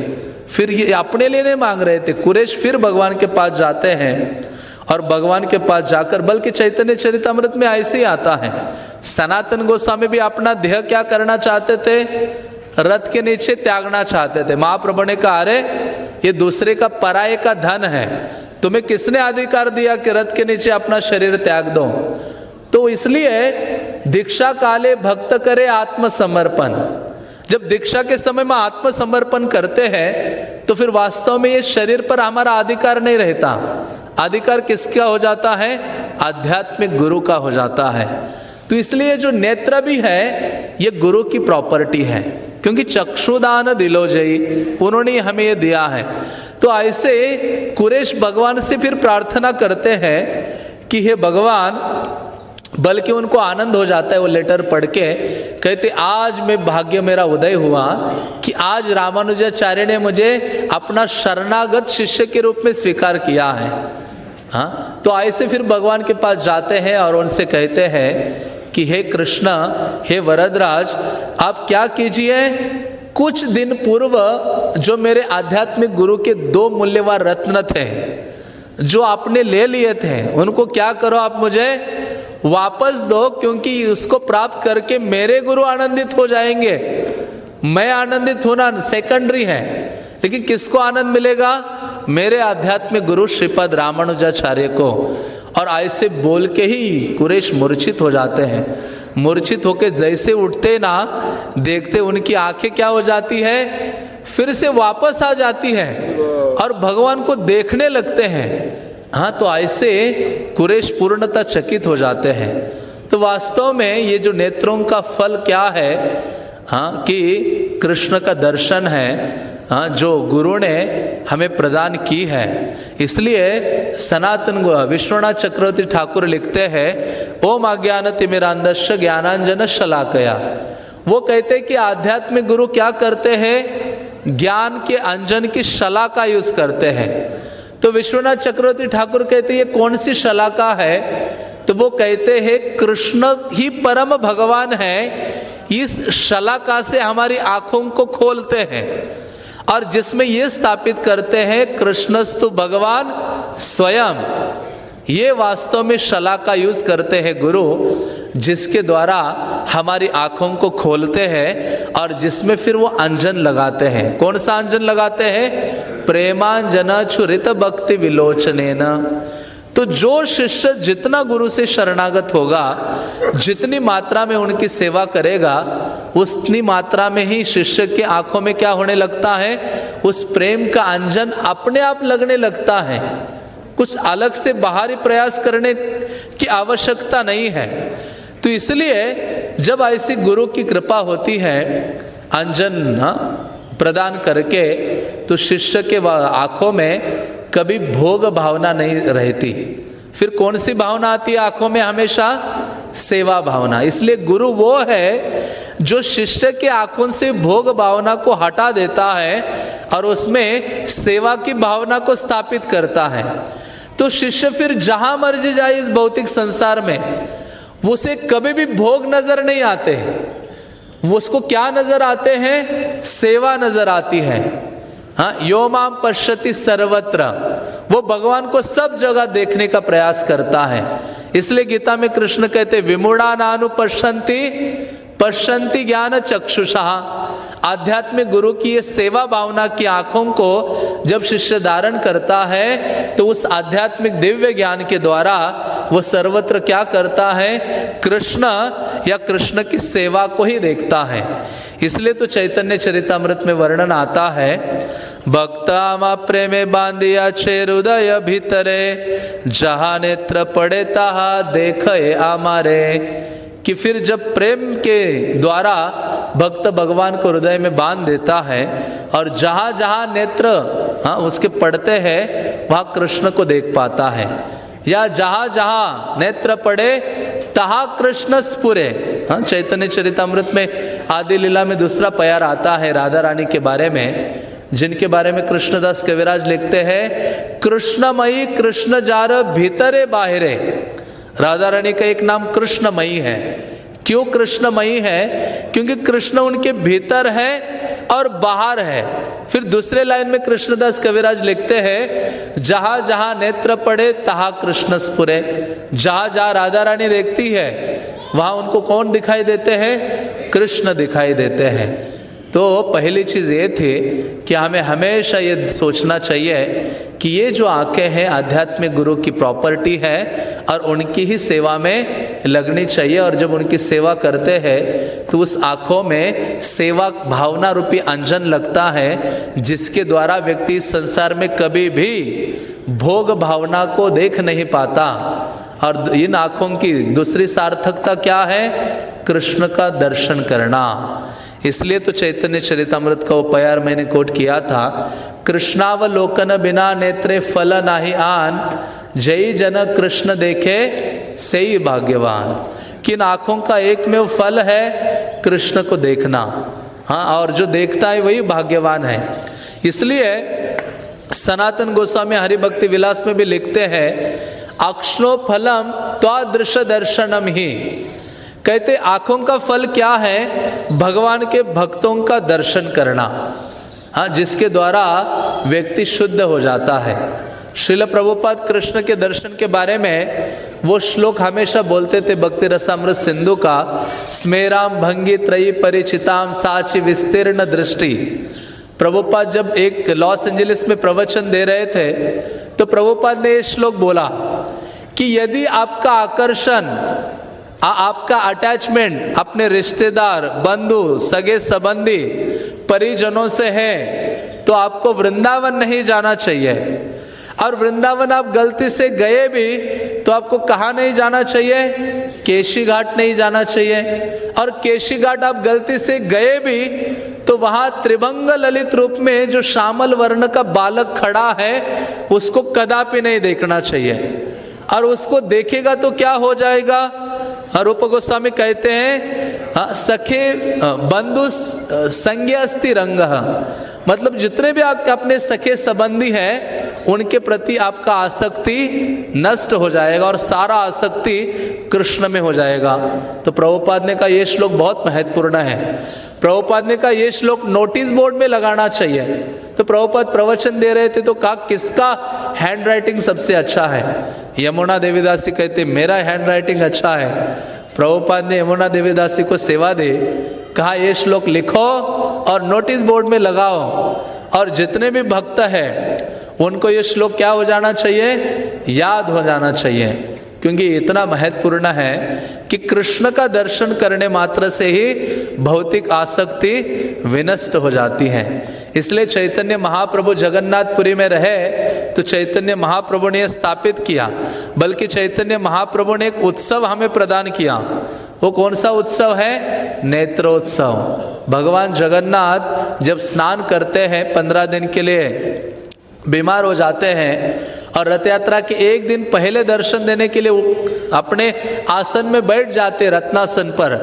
फिर ये अपने लिए नहीं मांग रहे थे। कुरैश फिर भगवान के पास जाते हैं, और भगवान के पास जाकर, बल्कि चैतन्य चरितामृत में ऐसे ही आता है, सनातन गोस्वामी भी अपना देह क्या करना चाहते थे? रथ के नीचे त्यागना चाहते थे। महाप्रभु ने कहा अरे ये दूसरे का, पराये का धन है, तुम्हें किसने अधिकार दिया कि रथ के नीचे अपना शरीर त्याग दो? तो इसलिए दीक्षा काले भक्त करे आत्मसमर्पण। जब दीक्षा के समय में आत्मसमर्पण करते हैं तो फिर वास्तव में ये शरीर पर हमारा अधिकार नहीं रहता। अधिकार किसका हो जाता है? आध्यात्मिक गुरु का हो जाता है। तो इसलिए जो नेत्र भी है ये गुरु की प्रॉपर्टी है, क्योंकि चक्षुदान दिलोजयी, उन्होंने हमें ये दिया है। तो ऐसे कुरैश भगवान से फिर प्रार्थना करते हैं कि हे भगवान, बल्कि उनको आनंद हो जाता है वो लेटर पढ़ के, कहते आज मैं भाग्य मेरा उदय हुआ कि आज रामानुजाचार्य ने मुझे अपना शरणागत शिष्य के रूप में स्वीकार किया है। तो ऐसे फिर भगवान के पास जाते हैं और उनसे कहते हैं कि हे कृष्ण, हे वरदराज, आप क्या कीजिए, कुछ दिन पूर्व जो मेरे आध्यात्मिक गुरु के 2 मूल्यवान रत्न थे जो आपने ले लिए थे, उनको क्या करो, आप मुझे वापस दो, क्योंकि उसको प्राप्त करके मेरे गुरु आनंदित हो जाएंगे। मैं आनंदित होना सेकेंडरी है, लेकिन किसको आनंद मिलेगा? मेरे आध्यात्मिक गुरु श्रीपद रामानुजाचार्य को। और ऐसे बोल के ही कुरैश मूर्छित हो जाते हैं। मूर्छित होके जैसे उठते ना, देखते उनकी आंखें क्या हो जाती है, फिर से वापस आ जाती है और भगवान को देखने लगते हैं। तो ऐसे कुरैश पूर्णतः चकित हो जाते हैं। तो वास्तव में ये जो नेत्रों का फल क्या है, कि कृष्ण का दर्शन है, जो गुरु ने हमें प्रदान की है। इसलिए सनातन विश्वनाथ चक्रवर्ती ठाकुर लिखते हैं, ओम अज्ञानतिमिरान्धस्य ज्ञानांजन शलाकया। वो कहते हैं कि आध्यात्मिक गुरु क्या करते हैं, ज्ञान के अंजन की शलाका यूज करते हैं। तो विश्वनाथ चक्रवर्ती ठाकुर कहते ये कौन सी शलाका है? तो वो कहते हैं कृष्ण ही परम भगवान है, इस शलाका से हमारी आंखों को खोलते हैं और जिसमें ये स्थापित करते हैं कृष्णस्तु भगवान स्वयं। ये वास्तव में शलाका यूज करते हैं गुरु, जिसके द्वारा हमारी आंखों को खोलते हैं और जिसमें फिर वो अंजन लगाते हैं। कौन सा अंजन लगाते हैं? प्रेमांजन छुरित भक्ति विलोचनेन। तो जो शिष्य जितना गुरु से शरणागत होगा, जितनी मात्रा में उनकी सेवा करेगा, उतनी मात्रा में ही शिष्य की आंखों में क्या होने लगता है? उस प्रेम का अंजन अपने आप लगने लगता है। कुछ अलग से बाहरी प्रयास करने की आवश्यकता नहीं है। तो इसलिए जब ऐसी गुरु की कृपा होती है अंजन प्रदान करके, तो शिष्य के आंखों में कभी भोग भावना नहीं रहती। फिर कौन सी भावना आती है आंखों में? हमेशा सेवा भावना। इसलिए गुरु वो है जो शिष्य के आंखों से भोग भावना को हटा देता है और उसमें सेवा की भावना को स्थापित करता है। तो शिष्य फिर जहां मर्जी जाए इस भौतिक संसार में, उसे कभी भी भोग नजर नहीं आते। उसको क्या नजर आते हैं? सेवा नजर आती है। हाँ, यो माम पश्यति सर्वत्र, वो भगवान को सब जगह देखने का प्रयास करता है। इसलिए गीता में कृष्ण कहते विमूढ़ा नानु पश्यन्ति ज्ञान चक्षुषा। आध्यात्मिक गुरु की ये सेवा भावना की आंखों को जब शिष्य धारण करता है, तो उस आध्यात्मिक दिव्य ज्ञान के द्वारा वो सर्वत्र क्या करता है? कृष्ण या कृष्ण की सेवा को ही देखता है। इसलिए तो चैतन्य चरितामृत में वर्णन आता है, भक्ता प्रेमे बांधिया छे हृदय भीतरे, जहाँ नेत्र पड़े तहा देखे आमारे। कि फिर जब प्रेम के द्वारा भक्त भगवान को हृदय में बांध देता है और जहाँ जहाँ नेत्र उसके पड़ते हैं वहाँ कृष्ण को देख पाता है, या जहाँ जहाँ नेत्र पड़े तहा कृष्ण स्फुरे। चैतन्य चरितामृत में आदि लीला में दूसरा प्यार आता है राधा रानी के बारे में, जिनके बारे में कृष्णदास कविराज लिखते हैं, कृष्णमयी कृष्ण जार भीतरे बाहरे। राधा रानी का एक नाम कृष्णमयी है। क्यों कृष्णमयी है? क्योंकि कृष्ण उनके भीतर है और बाहर है। फिर दूसरे लाइन में कृष्णदास कविराज लिखते हैं, जहां जहां नेत्र पड़े तहा कृष्ण स्फुरे। जहां जहां राधा रानी देखती है वहां उनको कौन दिखाई देते हैं? कृष्ण दिखाई देते हैं। तो पहली चीज ये थी कि हमें हमेशा ये सोचना चाहिए कि ये जो आंखें हैं आध्यात्मिक गुरु की प्रॉपर्टी है और उनकी ही सेवा में लगनी चाहिए। और जब उनकी सेवा करते हैं तो उस आंखों में सेवा भावना रूपी अंजन लगता है, जिसके द्वारा व्यक्ति इस संसार में कभी भी भोग भावना को देख नहीं पाता। और इन आंखों की दूसरी सार्थकता क्या है? कृष्ण का दर्शन करना। इसलिए तो चैतन्य चरितामृत का वो प्यार मैंने कोट किया था, कृष्णावलोकन बिना नेत्रे फल नाही आन, जय जन कृष्ण देखे सही भाग्यवान। किन आंखों का एक में वो फल है कृष्ण को देखना। हाँ, और जो देखता है वही भाग्यवान है। इसलिए सनातन गोस्वामी हरिभक्ति विलास में भी लिखते हैं, अक्ष्णो फलम त्वादृश दर्शनम ही। कहते आंखों का फल क्या है? भगवान के भक्तों का दर्शन करना। हाँ, जिसके द्वारा व्यक्ति शुद्ध हो जाता है। श्रील प्रभुपाद कृष्ण के दर्शन के बारे में वो श्लोक हमेशा बोलते थे भक्ति रसामृत सिंधु का, स्मेराम भंगी त्रयी परिचिताम साची विस्तीर्ण दृष्टि। प्रभुपाद जब एक लॉस एंजलिस में प्रवचन दे रहे थे तो प्रभुपाद ने ये श्लोक बोला कि यदि आपका आकर्षण, आपका अटैचमेंट अपने रिश्तेदार, बंधु, सगे संबंधी, परिजनों से है तो आपको वृंदावन नहीं जाना चाहिए। और वृंदावन आप गलती से गए भी तो आपको कहाँ नहीं जाना चाहिए? केशी घाट नहीं जाना चाहिए। और केशी घाट आप गलती से गए भी तो वहां त्रिभंग ललित रूप में जो श्यामल वर्ण का बालक खड़ा है उसको कदापि नहीं देखना चाहिए। और उसको देखेगा तो क्या हो जाएगा? रूप गोस्वामी कहते हैं, सखे बंधु संज्ञा अस्ति रंग, मतलब जितने भी आपके अपने सखे संबंधी हैं उनके प्रति आपका आसक्ति नष्ट हो जाएगा और सारा आसक्ति कृष्ण में हो जाएगा। तो प्रभुपाद ने कहा ये श्लोक बहुत महत्वपूर्ण है। प्रभुपाद ने कहा ये श्लोक नोटिस बोर्ड में लगाना चाहिए। तो प्रभुपाद प्रवचन दे रहे थे तो कहा किसका हैंड राइटिंग सबसे अच्छा है? यमुना देवीदासी कहते मेरा हैंड राइटिंग अच्छा है। प्रभुपाद ने यमुना देवीदासी को सेवा दे, कहा ये श्लोक लिखो और नोटिस बोर्ड में लगाओ, और जितने भी भक्त हैं उनको ये श्लोक क्या हो जाना चाहिए? याद हो जाना चाहिए, क्योंकि इतना महत्वपूर्ण है कि कृष्ण का दर्शन करने मात्र से ही भौतिक आसक्ति विनष्ट हो जाती है। इसलिए चैतन्य महाप्रभु जगन्नाथपुरी में रहे तो चैतन्य महाप्रभु ने स्थापित किया, बल्कि चैतन्य महाप्रभु ने एक उत्सव हमें प्रदान किया। वो कौन सा उत्सव है? नेत्रोत्सव। भगवान जगन्नाथ जब स्नान करते हैं 15 दिन के लिए बीमार हो जाते हैं और रथ यात्रा के एक दिन पहले दर्शन देने के लिए अपने आसन में बैठ जाते रत्नासन पर,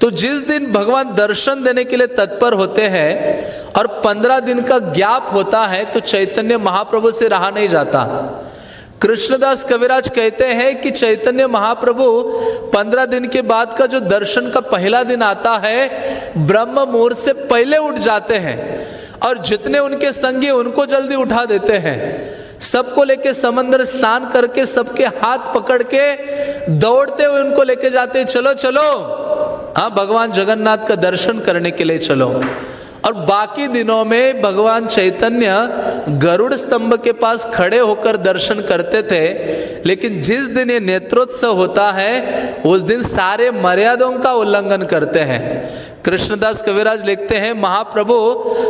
तो जिस दिन भगवान दर्शन देने के लिए तत्पर होते हैं और 15 दिन का गैप होता है तो चैतन्य महाप्रभु से रहा नहीं जाता। कृष्णदास कविराज कहते हैं कि चैतन्य महाप्रभु 15 दिन के बाद का जो दर्शन का पहला दिन आता है ब्रह्म मुहूर्त से पहले उठ जाते हैं और जितने उनके संगी उनको जल्दी उठा देते हैं। सबको लेके समंदर स्नान करके सबके हाथ पकड़ के दौड़ते हुए उनको लेके जाते, चलो चलो हाँ भगवान जगन्नाथ का दर्शन करने के लिए चलो। और बाकी दिनों में भगवान चैतन्य गरुड़ स्तंभ के पास खड़े होकर दर्शन करते थे, लेकिन जिस दिन ये नेत्रोत्सव होता है उस दिन सारे मर्यादाओं का उल्लंघन करते हैं। कृष्णदास कविराज लिखते हैं महाप्रभु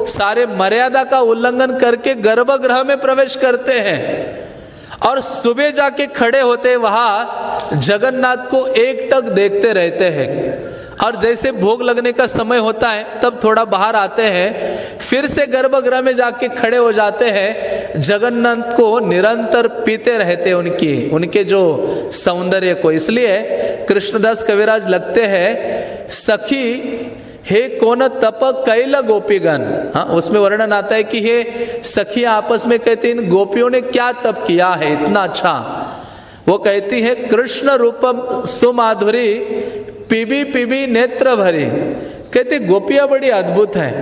सारे मर्यादा का उल्लंघन करके गर्भगृह में प्रवेश करते हैं और सुबह जाके खड़े होते वहां जगन्नाथ को एकटक देखते रहते हैं, और जैसे भोग लगने का समय होता है तब थोड़ा बाहर आते हैं, फिर से गर्भगृह में जाके खड़े हो जाते हैं, जगन्नाथ को निरंतर पीते रहते उनके जो सौंदर्य को। इसलिए कृष्णदास कविराज लगते हैं सखी हे कौन तप कैल गोपीगण। हाँ, उसमें वर्णन आता है कि हे सखी आपस में कहते इन गोपियों ने क्या तप किया है इतना अच्छा। वो कहती है कृष्ण रूपम सुमाधुरी पीबी पीबी नेत्र भरी। कहते गोपियां बड़ी अद्भुत हैं,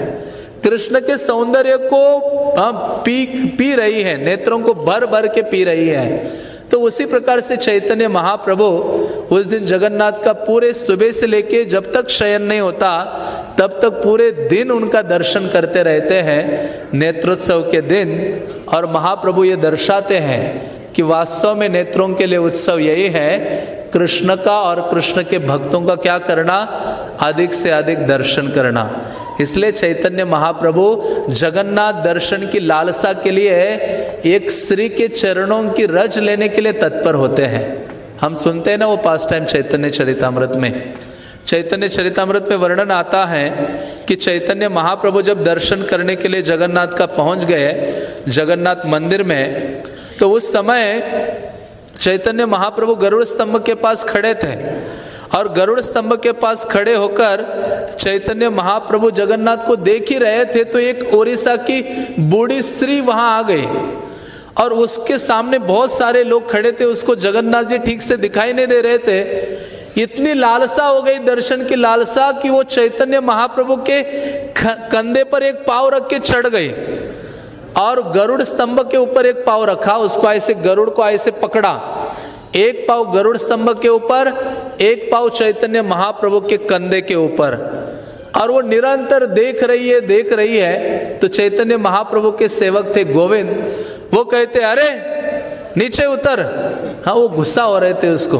कृष्ण के सौंदर्य को पी रही है, नेत्रों को भर भर के पी रही है। तो उसी प्रकार से चैतन्य महाप्रभु उस दिन जगन्नाथ का पूरे सुबह से लेके जब तक शयन नहीं होता तब तक पूरे दिन उनका दर्शन करते रहते हैं नेत्रोत्सव के दिन। और महाप्रभु ये दर्शाते हैं कि वास्तव में नेत्रों के लिए उत्सव यही है कृष्ण का और कृष्ण के भक्तों का क्या करना? अधिक से अधिक दर्शन करना। इसलिए चैतन्य महाप्रभु जगन्नाथ दर्शन की लालसा के लिए एक श्री के चरणों की रज लेने के लिए तत्पर होते हैं। हम सुनते हैं ना वो पास टाइम चैतन्य चरितामृत में। चैतन्य चरितामृत में वर्णन आता है कि चैतन्य महाप्रभु जब दर्शन करने के लिए जगन्नाथ का पहुंच गए जगन्नाथ मंदिर में, तो उस समय चैतन्य महाप्रभु गरुड़ स्तंभ के पास खड़े थे और गरुड़ स्तंभ के पास खड़े होकर चैतन्य महाप्रभु जगन्नाथ को देख ही रहे थे तो एक ओडिशा की बूढ़ी स्त्री वहां आ गई और उसके सामने बहुत सारे लोग खड़े थे। उसको जगन्नाथ जी ठीक से दिखाई नहीं दे रहे थे। इतनी लालसा हो गई दर्शन की लालसा कि वो चैतन्य महाप्रभु के कंधे पर एक पाँव रख के चढ़ गई और गरुड़ स्तंभ के ऊपर एक पाँव रखा, उसको ऐसे गरुड़ को ऐसे पकड़ा, एक पाँव गरुड़ स्तंभ के ऊपर, एक पाँव चैतन्य महाप्रभु के कंधे के ऊपर, और वो निरंतर देख रही है। तो चैतन्य महाप्रभु के सेवक थे गोविंद, वो कहते अरे नीचे उतर। हाँ, वो गुस्सा हो रहे थे उसको।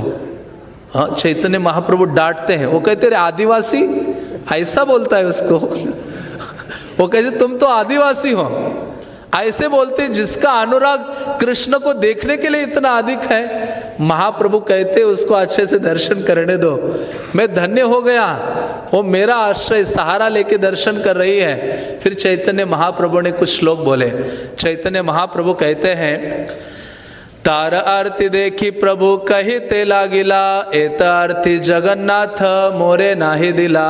हाँ, चैतन्य महाप्रभु डांटते हैं, वो कहते अरे आदिवासी, ऐसा बोलता है उसको। वो कहते तुम तो आदिवासी हो, ऐसे बोलते जिसका अनुराग कृष्ण को देखने के लिए इतना अधिक है। महाप्रभु कहते उसको अच्छे से दर्शन करने दो, मैं धन्य हो गया, वो मेरा आश्रय सहारा लेके दर्शन कर रही है। फिर चैतन्य महाप्रभु ने कुछ श्लोक बोले। चैतन्य महाप्रभु कहते हैं तार आरती देखी प्रभु कही ते लागिला, एत आरती जगन्नाथ मोरे नाही दिला।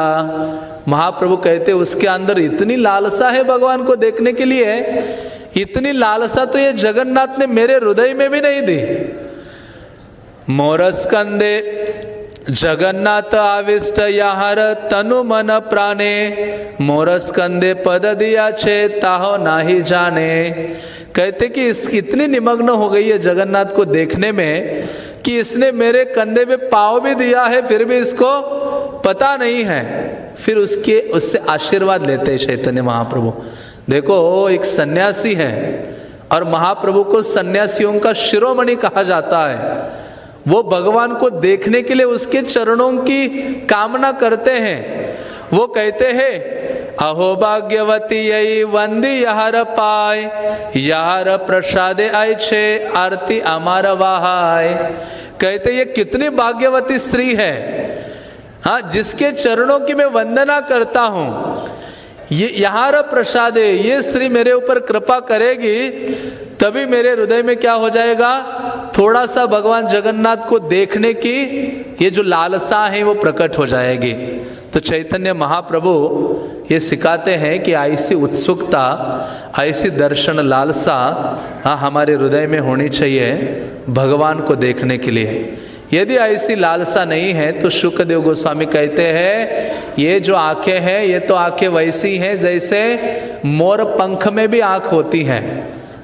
महाप्रभु कहते उसके अंदर इतनी लालसा है भगवान को देखने के लिए, इतनी लालसा तो ये जगन्नाथ ने मेरे हृदय में भी नहीं दी। मोरस्कंदे जगन्नाथ आविष्ट याहर तनु मन प्राणे, मोरस्कंदे पद दिया छे ताहो नाही जाने। कहते कि इसकी इतनी निमग्न हो गई है जगन्नाथ को देखने में कि इसने मेरे कंधे में पाँव भी दिया है, फिर भी इसको पता नहीं है। फिर उससे आशीर्वाद लेते चैतन्य महाप्रभु। देखो एक सन्यासी है और महाप्रभु को सन्यासियों का शिरोमणि कहा जाता है। वो भगवान को देखने के लिए उसके चरणों की कामना करते हैं। वो कहते हैं अहो भाग्यवती यही वंदी यहार पाय, यहार प्रसादे आय छे आरती अमार वाहाय। कहते ये कितनी भाग्यवती स्त्री है, हाँ, जिसके चरणों की मैं वंदना करता हूं। ये यहार प्रसादे, ये स्त्री मेरे ऊपर कृपा करेगी तभी मेरे हृदय में क्या हो जाएगा, थोड़ा सा भगवान जगन्नाथ को देखने की ये जो लालसा है वो प्रकट हो जाएगी। तो चैतन्य महाप्रभु ये सिखाते हैं कि ऐसी उत्सुकता, ऐसी दर्शन लालसा हाँ हमारे हृदय में होनी चाहिए भगवान को देखने के लिए। यदि ऐसी लालसा नहीं है तो शुकदेव गोस्वामी कहते हैं ये जो आंखें हैं ये तो आंखें वैसी हैं जैसे मोर पंख में भी आंख होती है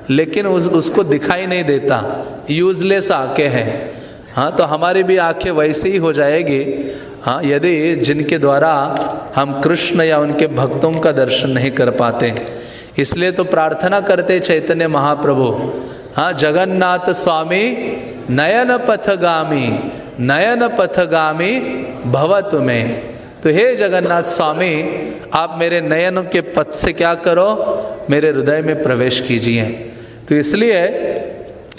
लेकिन उसको दिखाई नहीं देता, यूजलेस आंखें हैं। हाँ, तो हमारी भी आंखें वैसे ही हो जाएगी हाँ, यदि जिनके द्वारा हम कृष्ण या उनके भक्तों का दर्शन नहीं कर पाते। इसलिए तो प्रार्थना करते चैतन्य महाप्रभु, हाँ, जगन्नाथ स्वामी नयन पथगामी, नयन पथगामी भवत में। तो हे जगन्नाथ स्वामी, आप मेरे नयनों के पथ से क्या करो, मेरे हृदय में प्रवेश कीजिए। तो इसलिए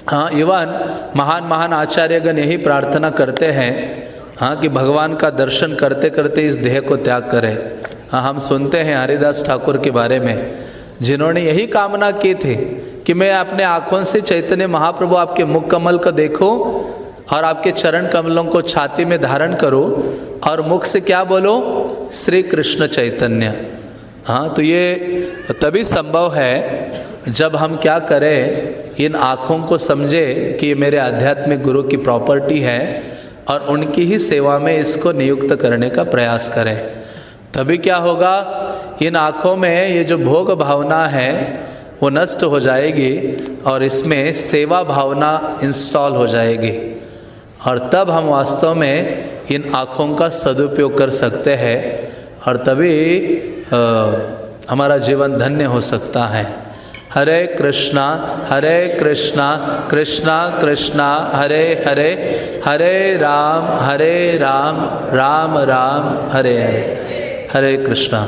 हाँ, इवन महान महान आचार्यगण यही प्रार्थना करते हैं हाँ कि भगवान का दर्शन करते करते इस देह को त्याग करें। हाँ, हम सुनते हैं हरिदास ठाकुर के बारे में जिन्होंने यही कामना की थी कि मैं अपने आँखों से चैतन्य महाप्रभु आपके मुख कमल को देखूं और आपके चरण कमलों को छाती में धारण करूं और मुख से क्या बोलो, श्री कृष्ण चैतन्य। हाँ, तो ये तभी संभव है जब हम क्या करें, इन आँखों को समझे कि ये मेरे आध्यात्मिक गुरु की प्रॉपर्टी है और उनकी ही सेवा में इसको नियुक्त करने का प्रयास करें। तभी क्या होगा, इन आँखों में ये जो भोग भावना है वो नष्ट हो जाएगी और इसमें सेवा भावना इंस्टॉल हो जाएगी और तब हम वास्तव में इन आँखों का सदुपयोग कर सकते हैं और तभी हमारा जीवन धन्य हो सकता है। हरे कृष्णा कृष्णा कृष्णा हरे हरे, हरे राम राम राम हरे हरे। हरे कृष्णा।